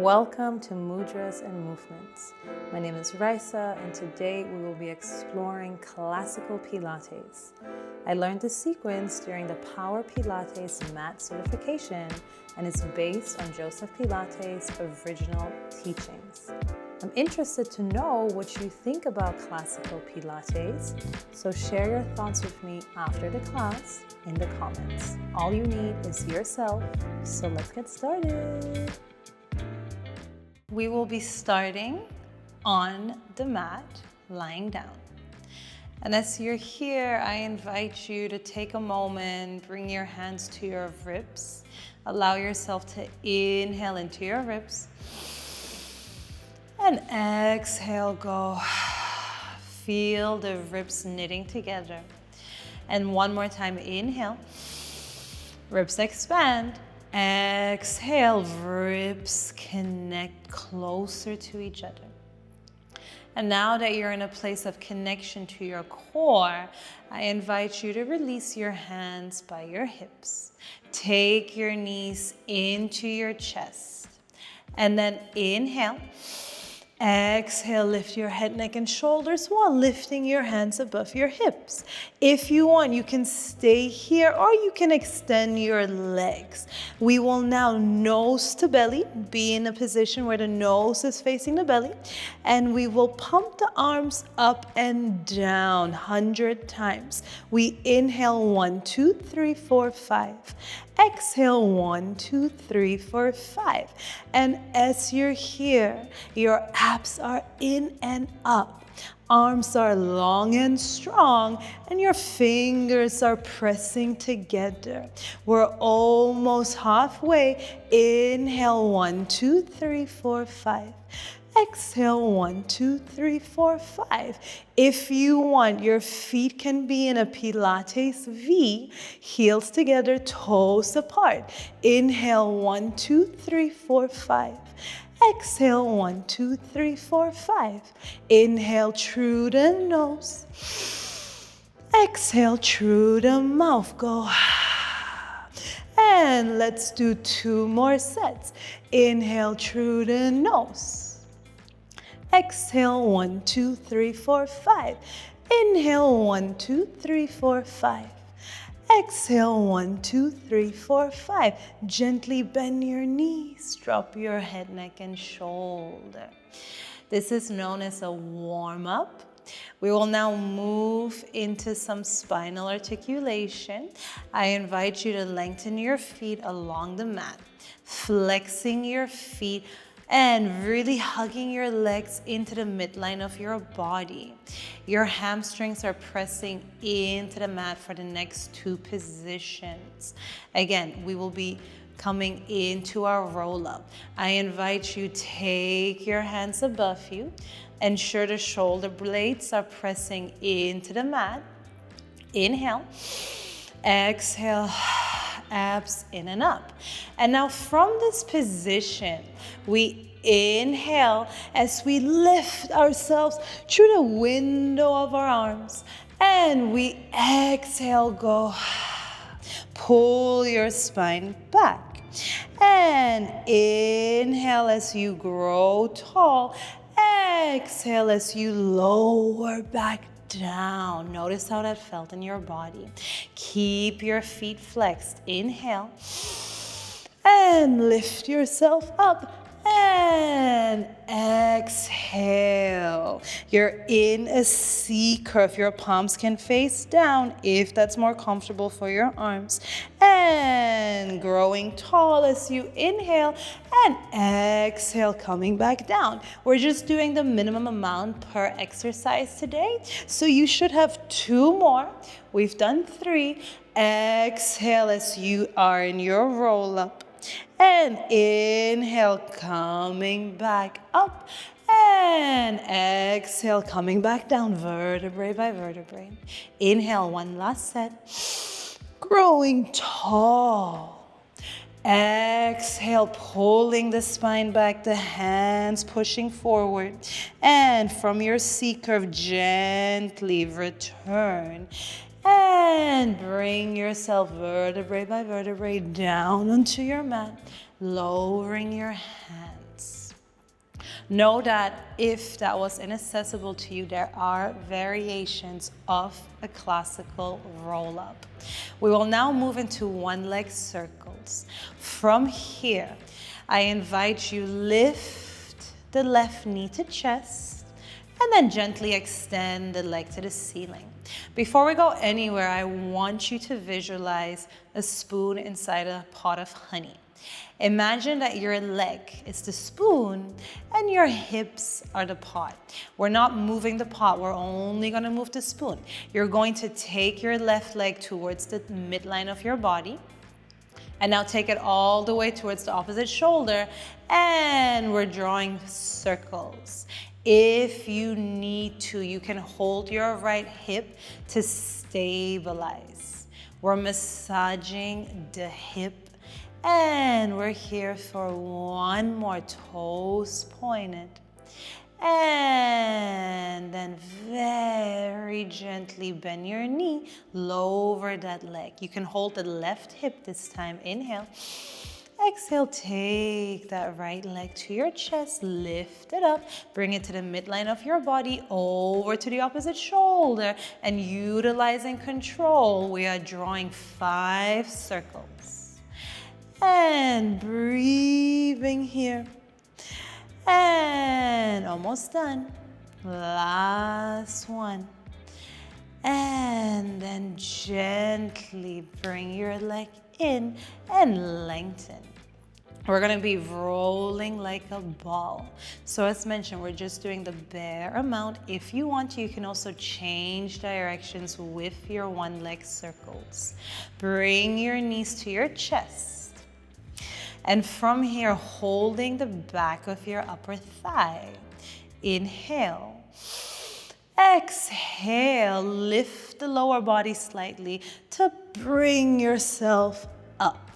Welcome to Mudras and Movements. My name is Raisa, and today we will be exploring classical Pilates. I learned the sequence during the Power Pilates mat certification, and it's based on Joseph Pilates' original teachings. I'm interested to know what you think about classical Pilates, so share your thoughts with me after the class in the comments. All you need is yourself, so let's get started. We will be starting on the mat, lying down. And as you're here, I invite you to take a moment, bring your hands to your ribs. Allow yourself to inhale into your ribs. And exhale, go. Feel the ribs knitting together. And one more time, inhale. Ribs expand. Exhale, ribs connect closer to each other. And now that you're in a place of connection to your core, I invite you to release your hands by your hips. Take your knees into your chest. And then inhale. Exhale, lift your head, neck, and shoulders while lifting your hands above your hips. If you want, you can stay here or you can extend your legs. We will now nose to belly, be in a position where the nose is facing the belly, and we will pump the arms up and down 100 times. We inhale 1, 2, 3, 4, 5. Exhale 1, 2, 3, 4, 5. And as you're here, your abs are in and up. Arms are long and strong, and your fingers are pressing together. We're almost halfway. Inhale 1, 2, 3, 4, 5. Exhale 1, 2, 3, 4, 5. If you want, your feet can be in a Pilates V, heels together, toes apart. Inhale 1, 2, 3, 4, 5. Exhale 1, 2, 3, 4, 5. Inhale through the nose. Exhale through the mouth. Go. And let's do 2 more sets. Inhale through the nose. Exhale 1, 2, 3, 4, 5. Inhale 1, 2, 3, 4, 5. Exhale 1, 2, 3, 4, 5. Gently bend your knees, drop your head, neck, and shoulder. This is known as a warm-up. We will now move into some spinal articulation. I invite you to lengthen your feet along the mat, flexing your feet and really hugging your legs into the midline of your body. Your hamstrings are pressing into the mat for the next 2 positions. Again, we will be coming into our roll-up. I invite you, take your hands above you. Ensure the shoulder blades are pressing into the mat. Inhale. Exhale. Abs in and up. And now from this position, we inhale as we lift ourselves through the window of our arms. And we exhale, go. Pull your spine back. And inhale as you grow tall. Exhale as you lower back down. Notice how that felt in your body. Keep your feet flexed. Inhale. And lift yourself up. And exhale. You're in a C curve. Your palms can face down if that's more comfortable for your arms. And growing tall as you inhale and exhale, coming back down. We're just doing the minimum amount per exercise today, so you should have 2 more. We've done 3. Exhale as you are in your roll-up. And inhale, coming back up. And exhale, coming back down, vertebrae by vertebrae. Inhale, 1 last set. Growing tall. Exhale, pulling the spine back, the hands pushing forward. And from your C curve, gently return. And bring yourself vertebrae by vertebrae down onto your mat, lowering your hands. Know that if that was inaccessible to you, there are variations of a classical roll-up. We will now move into one leg circles. From here, I invite you lift the left knee to chest and then gently extend the leg to the ceiling. Before we go anywhere, I want you to visualize a spoon inside a pot of honey. Imagine that your leg is the spoon and your hips are the pot. We're not moving the pot, we're only gonna move the spoon. You're going to take your left leg towards the midline of your body, and now take it all the way towards the opposite shoulder, and we're drawing circles. If you need to, you can hold your right hip to stabilize. We're massaging the hip, and we're here for one more, toes pointed. And then very gently bend your knee, lower that leg. You can hold the left hip this time. Inhale. Exhale, take that right leg to your chest, lift it up, bring it to the midline of your body, over to the opposite shoulder, and utilizing control, we are drawing 5 circles. And breathing here. And almost done. Last one. And then gently bring your leg in and lengthen. We're gonna be rolling like a ball. So as mentioned, we're just doing the bare amount. If you want to, you can also change directions with your one leg circles. Bring your knees to your chest. And from here, holding the back of your upper thigh. Inhale. Exhale, lift the lower body slightly to bring yourself up.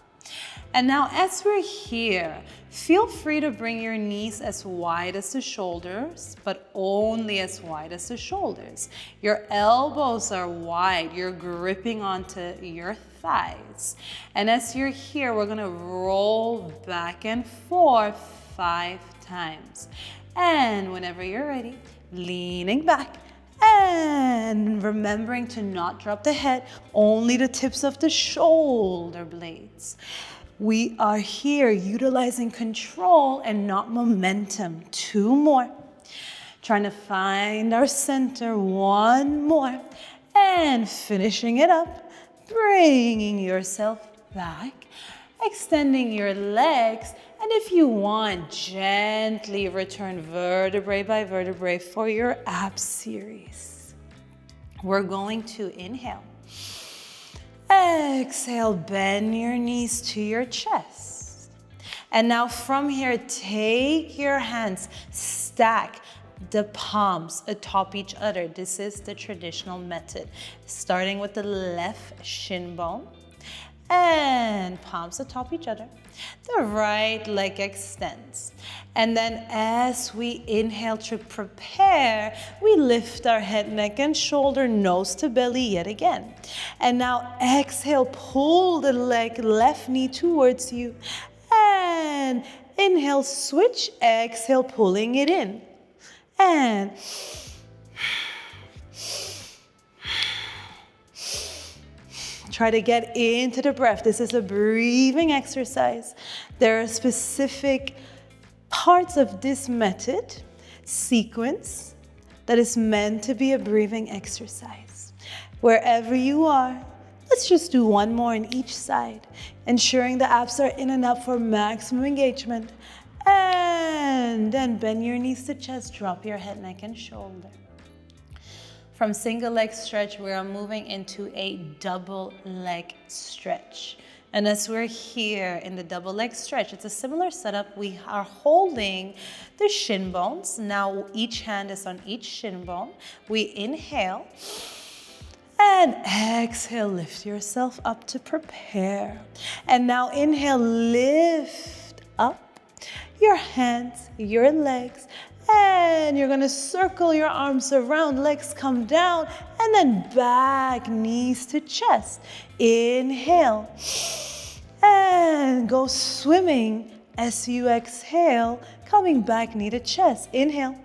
And now as we're here, feel free to bring your knees as wide as the shoulders, but only as wide as the shoulders. Your elbows are wide, you're gripping onto your thighs. And as you're here, we're gonna roll back and forth 5 times. And whenever you're ready, leaning back and remembering to not drop the head, only the tips of the shoulder blades. We are here utilizing control and not momentum. 2 more. Trying to find our center. 1 more. And finishing it up. Bringing yourself back. Extending your legs. And if you want, gently return vertebrae by vertebrae for your abs series. We're going to inhale. Exhale, bend your knees to your chest. And now from here, take your hands, stack the palms atop each other. This is the traditional method. Starting with the left shin bone and palms atop each other. The right leg extends. And then as we inhale to prepare, we lift our head, neck, and shoulder, nose to belly yet again. And now exhale, pull the leg, left knee towards you. And inhale, switch, exhale, pulling it in. And try to get into the breath. This is a breathing exercise. There are specific parts of this method, sequence, that is meant to be a breathing exercise. Wherever you are, let's just do 1 more on each side, ensuring the abs are in and up for maximum engagement. And then bend your knees to chest, drop your head, neck, and shoulder. From single leg stretch, we are moving into a double leg stretch. And as we're here in the double leg stretch, it's a similar setup. We are holding the shin bones. Now each hand is on each shin bone. We inhale and exhale, lift yourself up to prepare. And now inhale, lift up your hands, your legs, and you're gonna circle your arms around, legs come down, and then back, knees to chest. Inhale, and go swimming. As you exhale, Coming back, knee to chest. Inhale.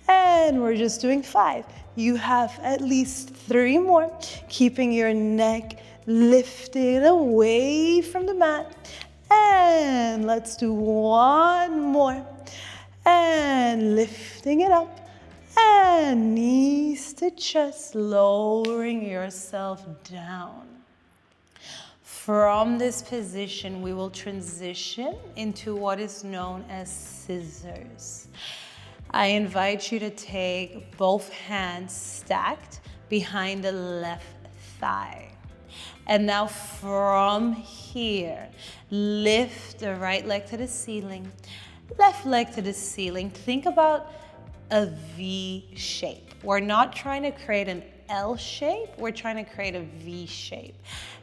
And we're just doing 5. You have at least 3 more, keeping your neck lifted away from the mat. And let's do 1 more. And lifting it up. And knees to chest, lowering yourself down. From this position, we will transition into what is known as scissors. I invite you to take both hands stacked behind the left thigh. And now from here, lift the right leg to the ceiling, left leg to the ceiling. Think about a V shape. We're not trying to create an L shape, we're trying to create a V shape.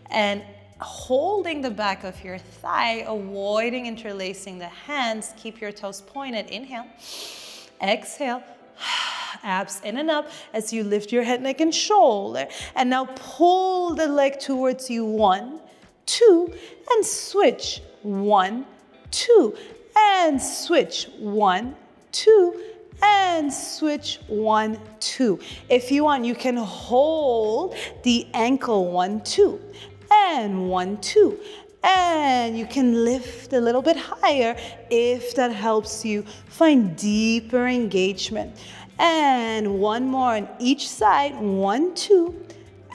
And holding the back of your thigh, avoiding interlacing the hands, keep your toes pointed. Inhale, exhale, abs in and up as you lift your head, neck, and shoulder. And now pull the leg towards you. 1, 2, and switch. 1, 2, and switch. 1, 2, and switch. 1, 2. If you want, you can hold the ankle. 1, 2, and 1, 2. And you can lift a little bit higher if that helps you find deeper engagement. And 1 more on each side. 1, 2,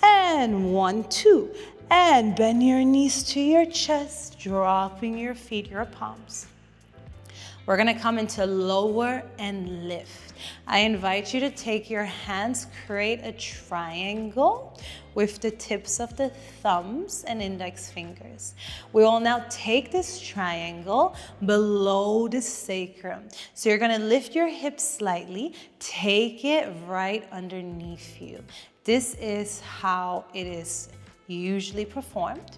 and 1, 2. And bend your knees to your chest, dropping your feet, your palms. We're gonna come into lower and lift. I invite you to take your hands, create a triangle with the tips of the thumbs and index fingers. We will now take this triangle below the sacrum. So you're gonna lift your hips slightly, take it right underneath you. This is how it is usually performed.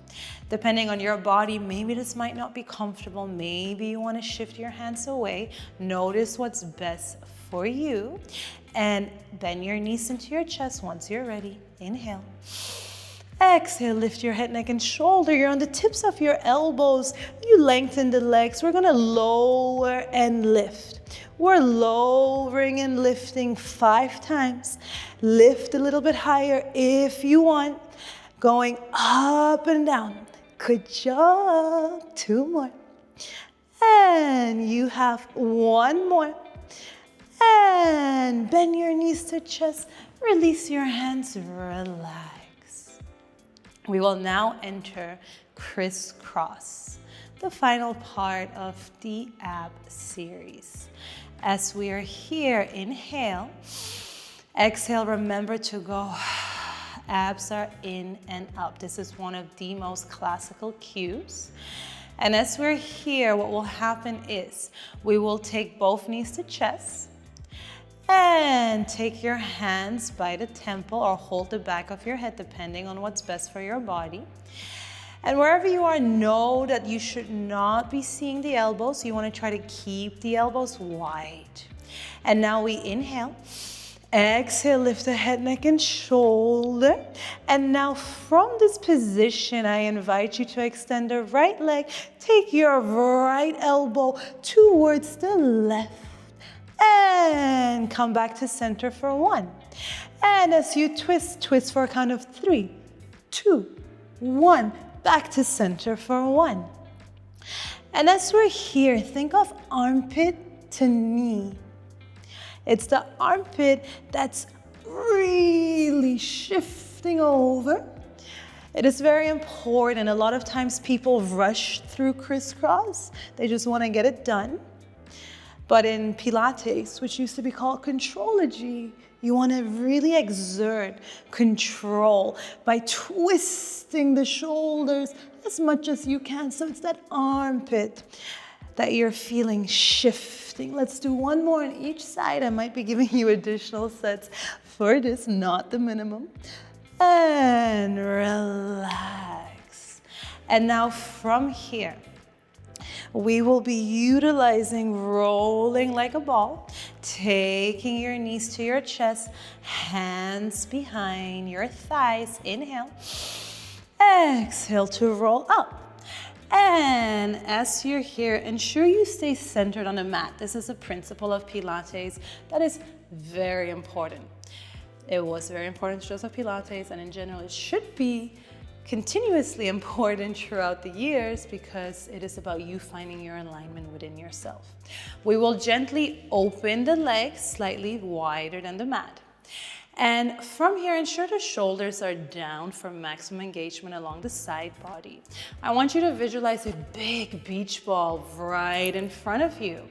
Depending on your body, maybe this might not be comfortable. Maybe you want to shift your hands away. Notice what's best for you. And bend your knees into your chest once you're ready. Inhale. Exhale, lift your head, neck, and shoulder. You're on the tips of your elbows. You lengthen the legs. We're gonna lower and lift. We're lowering and lifting 5 times. Lift a little bit higher if you want. Going up and down. Good job. 2 more. And you have 1 more. And bend your knees to chest. Release your hands. Relax. We will now enter crisscross, the final part of the ab series. As we are here, inhale. Exhale, remember to go. Abs are in and up. This is one of the most classical cues. And as we're here, what will happen is we will take both knees to chest and take your hands by the temple or hold the back of your head, depending on what's best for your body. And wherever you are, know that you should not be seeing the elbows. You want to try to keep the elbows wide. And now we inhale. Exhale, lift the head, neck, and shoulder. And now from this position, I invite you to extend the right leg. Take your right elbow towards the left. And come back to center for 1. And as you twist, twist for a count of 3, 2, 1. Back to center for 1. And as we're here, think of armpit to knee. It's the armpit that's really shifting over. It is very important. A lot of times people rush through crisscross. They just want to get it done. But in Pilates, which used to be called contrology, you want to really exert control by twisting the shoulders as much as you can. So it's that armpit that you're feeling shifting. Let's do 1 more on each side. I might be giving you additional sets for this, not the minimum. And relax. And now from here, we will be utilizing rolling like a ball, taking your knees to your chest, hands behind your thighs. Inhale. Exhale to roll up. And as you're here, ensure you stay centered on the mat. This is a principle of Pilates that is very important. It was very important to Joseph Pilates, and in general, it should be continuously important throughout the years because it is about you finding your alignment within yourself. We will gently open the legs slightly wider than the mat. And from here, ensure the shoulders are down for maximum engagement along the side body. I want you to visualize a big beach ball right in front of you.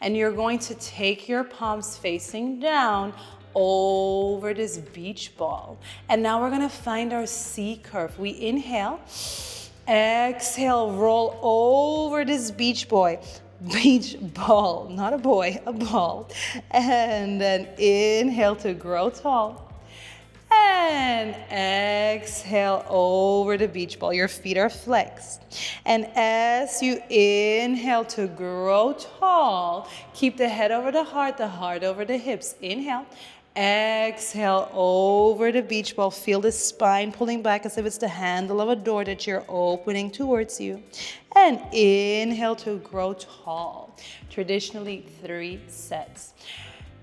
And you're going to take your palms facing down over this beach ball. And now we're gonna find our C curve. We inhale, exhale, roll over this beach ball, not a boy, a ball. And then inhale to grow tall. And exhale over the beach ball. Your feet are flexed. And as you inhale to grow tall, keep the head over the heart over the hips. Inhale. Exhale over the beach ball. Feel the spine pulling back as if it's the handle of a door that you're opening towards you. And inhale to grow tall. Traditionally, 3 sets.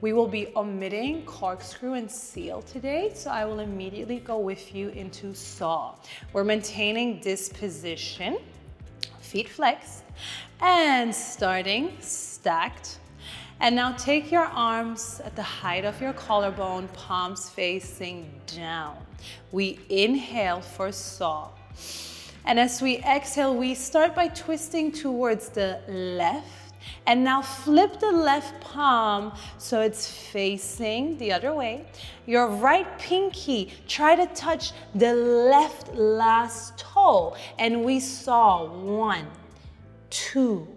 We will be omitting corkscrew and seal today, so I will immediately go with you into saw. We're maintaining this position, feet flexed, and starting stacked. And now take your arms at the height of your collarbone, palms facing down. We inhale for saw. And as we exhale, we start by twisting towards the left. And now flip the left palm so it's facing the other way. Your right pinky, try to touch the left last toe. And we saw 1, 2,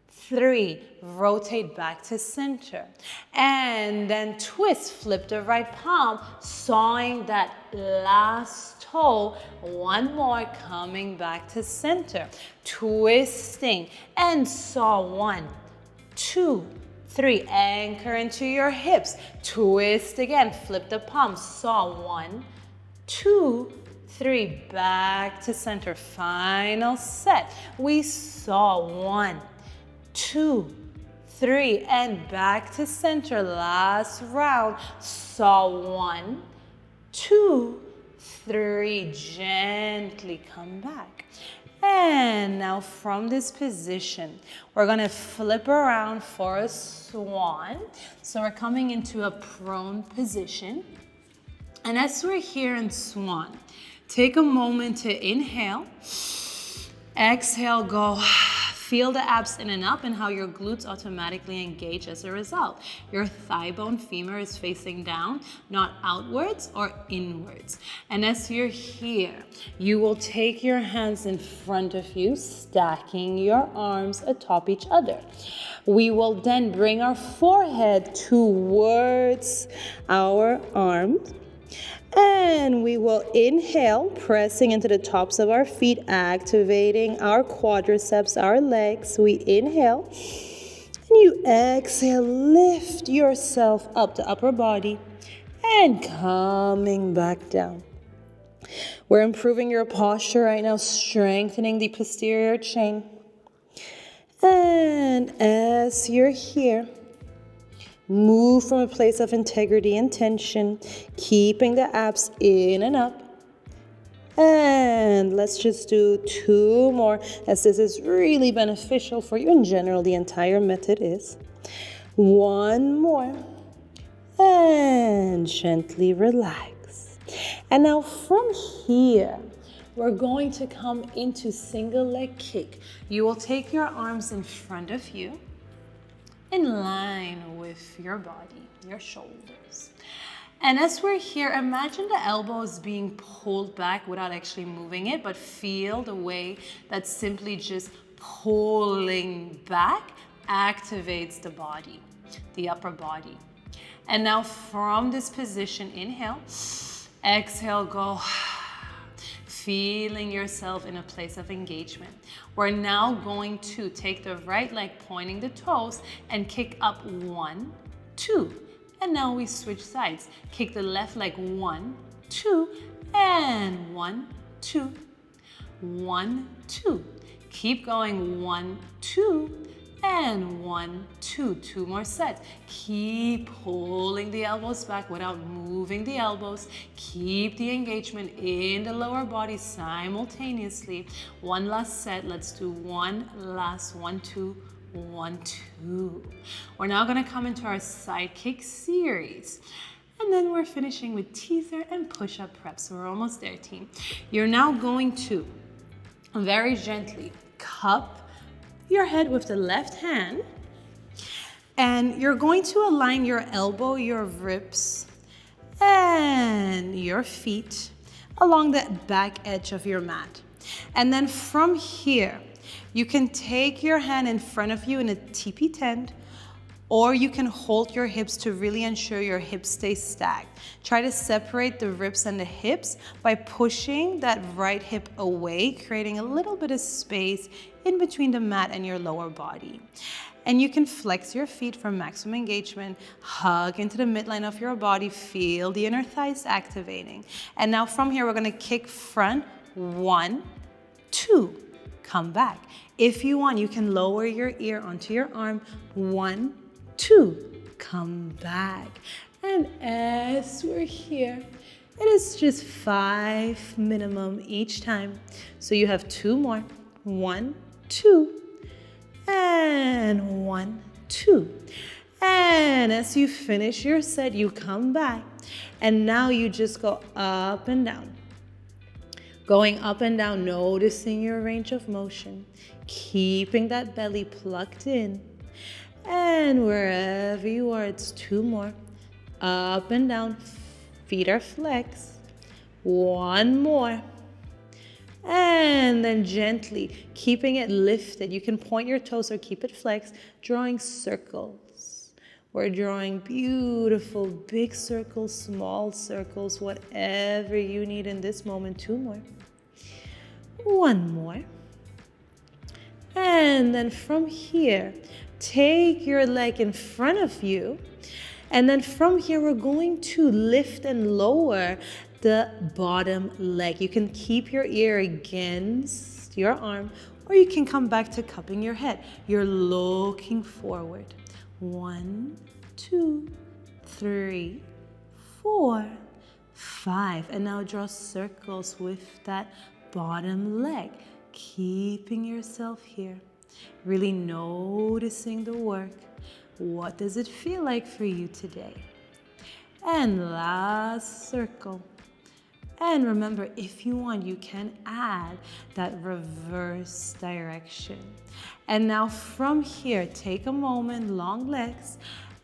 3, rotate back to center. And then twist, flip the right palm, sawing that last toe. 1 more, coming back to center. Twisting and saw 1, 2, 3, anchor into your hips. Twist again, flip the palm, saw 1, 2, 3, back to center. Final set. We saw 1, 2, 3, and back to center. Last round. Saw 1, 2, 3. Gently come back. And now from this position, we're gonna flip around for a swan. So we're coming into a prone position. And as we're here in swan, take a moment to inhale, exhale, go. Feel the abs in and up and how your glutes automatically engage as a result. Your thigh bone femur is facing down, not outwards or inwards. And as you're here, you will take your hands in front of you, stacking your arms atop each other. We will then bring our forehead towards our arms. And we will inhale, pressing into the tops of our feet, activating our quadriceps, our legs. We inhale, and you exhale, lift yourself up the upper body, and coming back down. We're improving your posture right now, strengthening the posterior chain. And as you're here, move from a place of integrity and tension, keeping the abs in and up. And let's just do 2 more, as this is really beneficial for you. In general, the entire method is. 1 more. And gently relax. And now from here, we're going to come into single leg kick. You will take your arms in front of you, in line with your body, your shoulders. And as we're here, imagine the elbows being pulled back without actually moving it, but feel the way that simply just pulling back activates the body, the upper body. And now from this position, inhale, exhale, go. Feeling yourself in a place of engagement. We're now going to take the right leg pointing the toes and kick up 1, 2. And now we switch sides. Kick the left leg 1, 2, and 1, 2. 1, 2. Keep going. 1, 2, and 1, 2. 2 more sets. Keep pulling the elbows back without moving the elbows. Keep the engagement in the lower body simultaneously. One last set. Let's do one last 1, 2, 1, 2. We're now going to come into our side kick series. And then we're finishing with teaser and push-up prep. So we're almost there, team. You're now going to very gently cup your head with the left hand, and you're going to align your elbow, your ribs, and your feet along the back edge of your mat. And then from here, you can take your hand in front of you in a teepee tent, or you can hold your hips to really ensure your hips stay stacked. Try to separate the ribs and the hips by pushing that right hip away, creating a little bit of space in between the mat and your lower body. And you can flex your feet for maximum engagement, hug into the midline of your body, feel the inner thighs activating. And now from here, we're gonna kick front, 1, 2, come back. If you want, you can lower your ear onto your arm, 1, 2, come back. And as we're here, it is just 5 minimum each time. So you have 2 more, 1, 2, and 1, 2. And as you finish your set, you come back. And now you just go up and down. Going up and down, noticing your range of motion, keeping that belly plugged in. And wherever you are, it's 2 more. Up and down, feet are flexed. 1 more. And then gently, keeping it lifted. You can point your toes or keep it flexed, drawing circles. We're drawing beautiful big circles, small circles, whatever you need in this moment. 2 more. 1 more. And then from here, take your leg in front of you. And then from here, we're going to lift and lower the bottom leg. You can keep your ear against your arm, or you can come back to cupping your head. You're looking forward. 1, 2, 3, 4, 5. And now draw circles with that bottom leg, keeping yourself here. Really noticing the work. What does it feel like for you today? And last circle. And remember, if you want, you can add that reverse direction. And now from here, take a moment, long legs,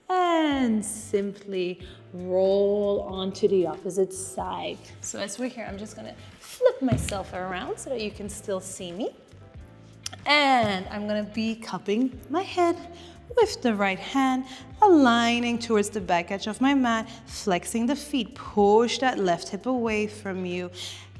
and simply roll onto the opposite side. So as we're here, I'm just gonna flip myself around so that you can still see me. And I'm gonna be cupping my head with the right hand, aligning towards the back edge of my mat, flexing the feet, push that left hip away from you,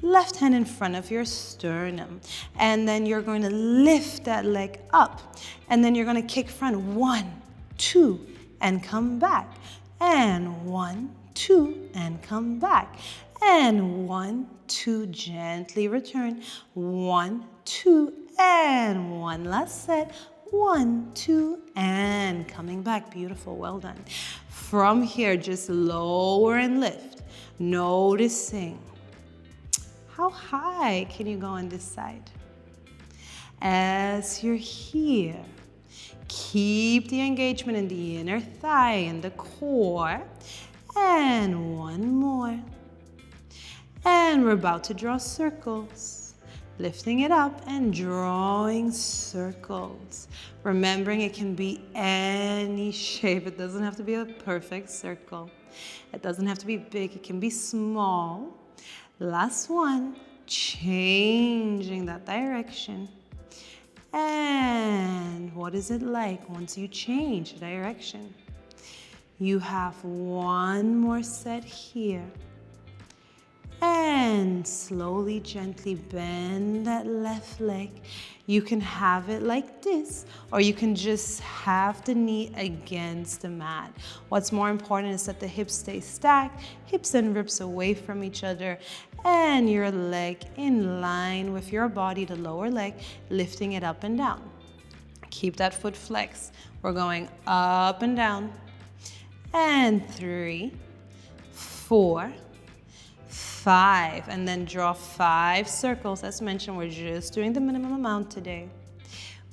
left hand in front of your sternum. And then you're going to lift that leg up. And then you're gonna kick front, 1, 2, and come back. And 1, 2, and come back. And 1, 2, gently return. 1, 2, and 1 last set. 1, 2, and coming back. Beautiful, well done. From here, just lower and lift. Noticing how high can you go on this side. As you're here, keep the engagement in the inner thigh and the core. And 1 more. And we're about to draw circles. Lifting it up and drawing circles. Remembering it can be any shape. It doesn't have to be a perfect circle. It doesn't have to be big. It can be small. Last one, changing that direction. And what is it like once you change direction? You have 1 more set here. And slowly, gently bend that left leg. You can have it like this, or you can just have the knee against the mat. What's more important is that the hips stay stacked, hips and ribs away from each other, and your leg in line with your body, the lower leg, lifting it up and down. Keep that foot flexed. We're going up and down. And 3, 4, 5, and then draw 5 circles. As mentioned, we're just doing the minimum amount today.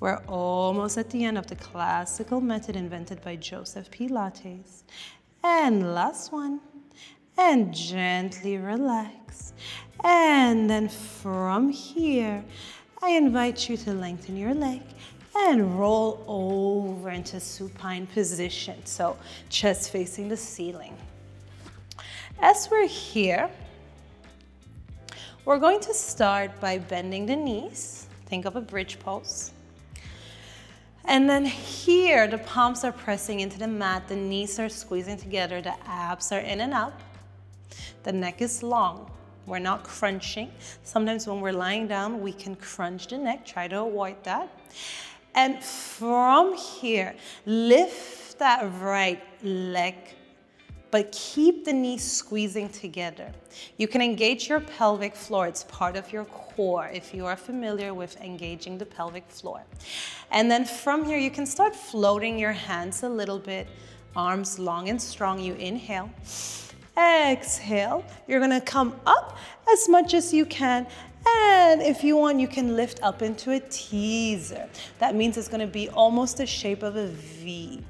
We're almost at the end of the classical method invented by Joseph Pilates. And last one. And gently relax. And then from here, I invite you to lengthen your leg and roll over into supine position. So chest facing the ceiling. As we're here, we're going to start by bending the knees. Think of a bridge pose. And then here, the palms are pressing into the mat. The knees are squeezing together. The abs are in and up. The neck is long. We're not crunching. Sometimes when we're lying down, we can crunch the neck. Try to avoid that. And from here, lift that right leg, but keep the knees squeezing together. You can engage your pelvic floor. It's part of your core if you are familiar with engaging the pelvic floor. And then from here, you can start floating your hands a little bit, arms long and strong. You inhale. Exhale. You're gonna come up as much as you can. And if you want, you can lift up into a teaser. That means it's gonna be almost the shape of a V.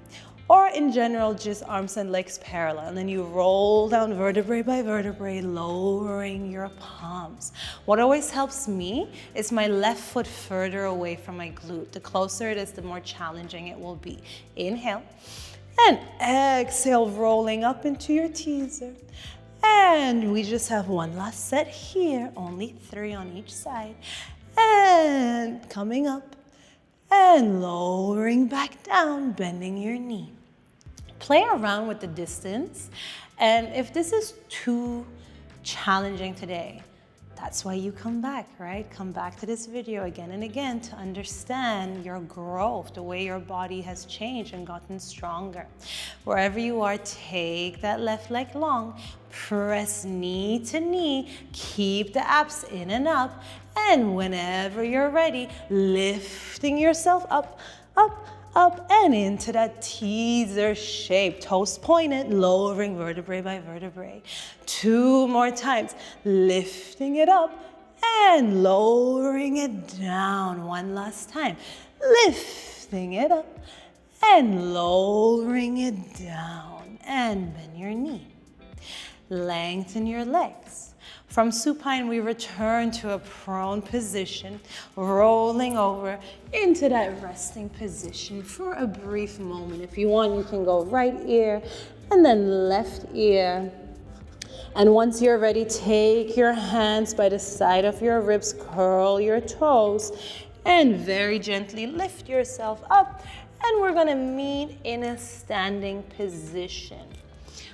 Or in general, just arms and legs parallel. And then you roll down vertebrae by vertebrae, lowering your palms. What always helps me is my left foot further away from my glute. The closer it is, the more challenging it will be. Inhale. And exhale, rolling up into your teaser. And we just have one last set here, only 3 on each side. And coming up and lowering back down, bending your knee. Play around with the distance. And if this is too challenging today, that's why you come back, right? Come back to this video again and again to understand your growth, the way your body has changed and gotten stronger. Wherever you are, take that left leg long, press knee to knee, keep the abs in and up, and whenever you're ready, lifting yourself up, up, up, and into that teaser shape, toes pointed, lowering vertebrae by vertebrae. 2 more times, lifting it up and lowering it down. 1 last time, lifting it up and lowering it down. And bend your knee. Lengthen your legs. From supine, we return to a prone position, rolling over into that resting position for a brief moment. If you want, you can go right ear and then left ear. And once you're ready, take your hands by the side of your ribs, curl your toes, and very gently lift yourself up. And we're gonna meet in a standing position.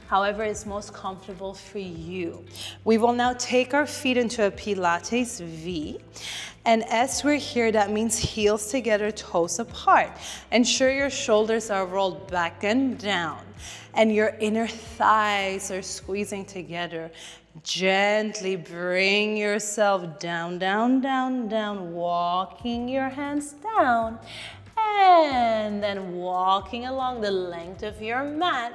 However is most comfortable for you. We will now take our feet into a Pilates V. And as we're here, that means heels together, toes apart. Ensure your shoulders are rolled back and down. And your inner thighs are squeezing together. Gently bring yourself down, down, down, down, walking your hands down. And then walking along the length of your mat.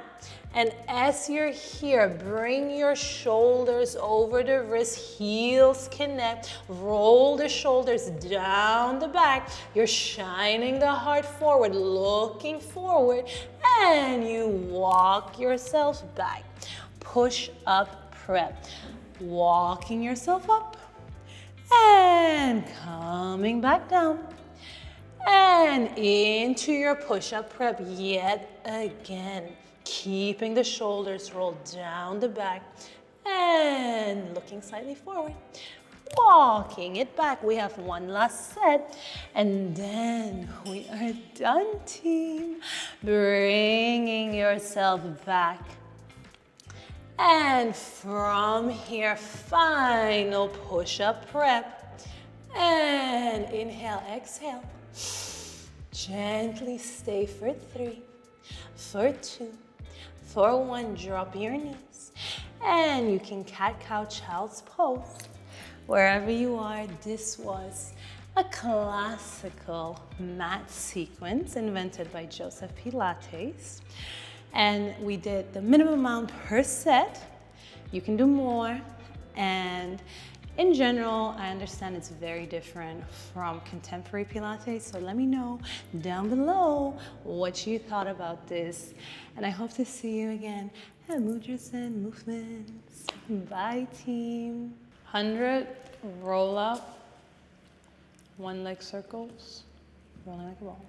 And as you're here, bring your shoulders over the wrist, heels connect, roll the shoulders down the back. You're shining the heart forward, looking forward, and you walk yourself back. Push up prep, walking yourself up and coming back down. And into your push-up prep yet again. Keeping the shoulders rolled down the back and looking slightly forward. Walking it back. We have 1 last set and then we are done, team. Bringing yourself back And from here, final push-up prep. And inhale, exhale. Gently stay for 3, for 2, for 1. Drop your knees. And you can cat-cow child's pose. Wherever you are, this was a classical mat sequence invented by Joseph Pilates. And we did the minimum amount per set. You can do more. And in general, I understand it's very different from contemporary Pilates. So let me know down below what you thought about this. And I hope to see you again at Mudras Movements. Bye, team. 100 roll up, 1 leg circles, rolling like a ball.